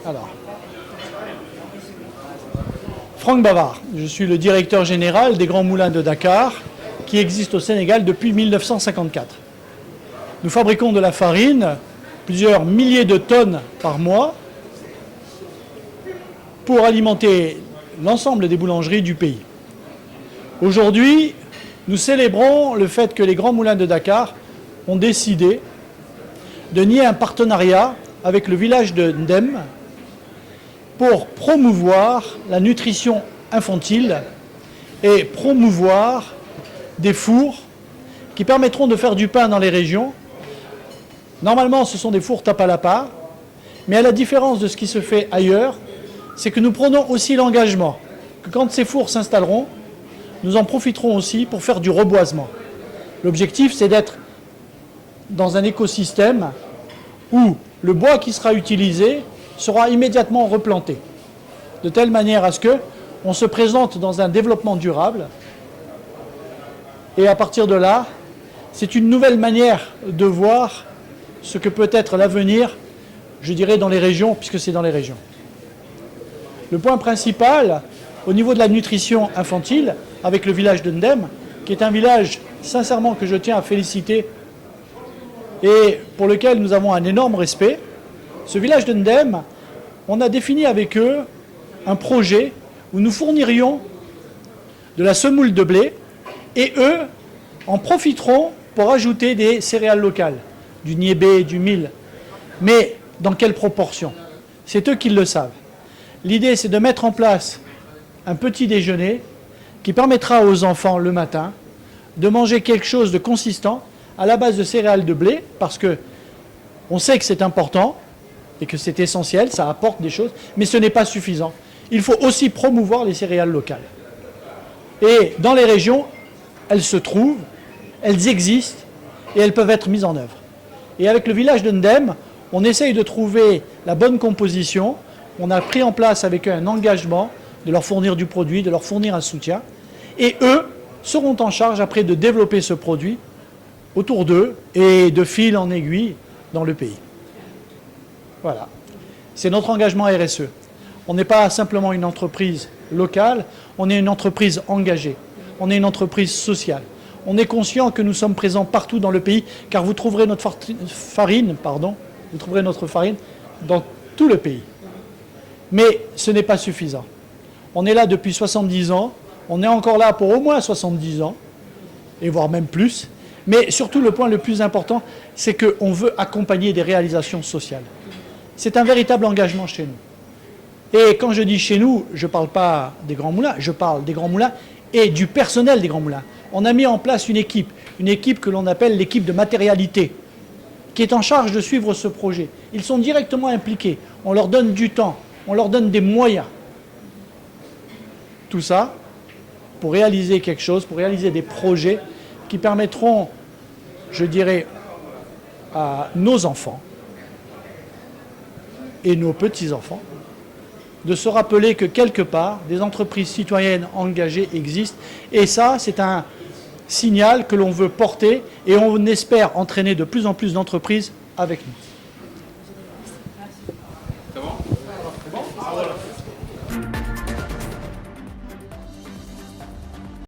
Alors, Franck Bavard, je suis le directeur général des Grands Moulins de Dakar, qui existent au Sénégal depuis 1954. Nous fabriquons de la farine, plusieurs milliers de tonnes par mois, pour alimenter l'ensemble des boulangeries du pays. Aujourd'hui, nous célébrons le fait que les Grands Moulins de Dakar ont décidé de nier un partenariat avec le village de Ndem pour promouvoir la nutrition infantile et promouvoir des fours qui permettront de faire du pain dans les régions. Normalement, ce sont des fours Tapalapa, mais à la différence de ce qui se fait ailleurs, c'est que nous prenons aussi l'engagement que quand ces fours s'installeront, nous en profiterons aussi pour faire du reboisement. L'objectif, c'est d'être dans un écosystème où le bois qui sera utilisé sera immédiatement replanté, de telle manière à ce qu'on se présente dans un développement durable. Et à partir de là, c'est une nouvelle manière de voir ce que peut être l'avenir, je dirais, dans les régions, puisque c'est dans les régions. Le point principal, au niveau de la nutrition infantile, avec le village de Ndem, qui est un village, sincèrement, que je tiens à féliciter et pour lequel nous avons un énorme respect. Ce village de Ndem, on a défini avec eux un projet où nous fournirions de la semoule de blé et eux en profiteront pour ajouter des céréales locales, du niébé, du mil. Mais dans quelle proportion? C'est eux qui le savent. L'idée, c'est de mettre en place un petit déjeuner qui permettra aux enfants le matin de manger quelque chose de consistant à la base de céréales de blé, parce que on sait que c'est important et que c'est essentiel, ça apporte des choses, mais ce n'est pas suffisant. Il faut aussi promouvoir les céréales locales. Et dans les régions, elles se trouvent, elles existent et elles peuvent être mises en œuvre. Et avec le village de Ndem, on essaye de trouver la bonne composition. On a pris en place avec eux un engagement de leur fournir du produit, de leur fournir un soutien. Et eux seront en charge après de développer ce produit autour d'eux et de fil en aiguille dans le pays. Voilà. C'est notre engagement RSE. On n'est pas simplement une entreprise locale, on est une entreprise engagée. On est une entreprise sociale. On est conscient que nous sommes présents partout dans le pays, car vous trouverez notre farine dans tout le pays. Mais ce n'est pas suffisant. On est là depuis 70 ans, on est encore là pour au moins 70 ans, et voire même plus. Mais surtout, le point le plus important, c'est qu'on veut accompagner des réalisations sociales. C'est un véritable engagement chez nous. Et quand je dis chez nous, je ne parle pas des Grands Moulins, je parle des Grands Moulins et du personnel des Grands Moulins. On a mis en place une équipe que l'on appelle l'équipe de matérialité, qui est en charge de suivre ce projet. Ils sont directement impliqués, on leur donne du temps, on leur donne des moyens. Tout ça pour réaliser quelque chose, pour réaliser des projets qui permettront, je dirais, à nos enfants et nos petits-enfants de se rappeler que quelque part, des entreprises citoyennes engagées existent. Et ça, c'est un signal que l'on veut porter et on espère entraîner de plus en plus d'entreprises avec nous.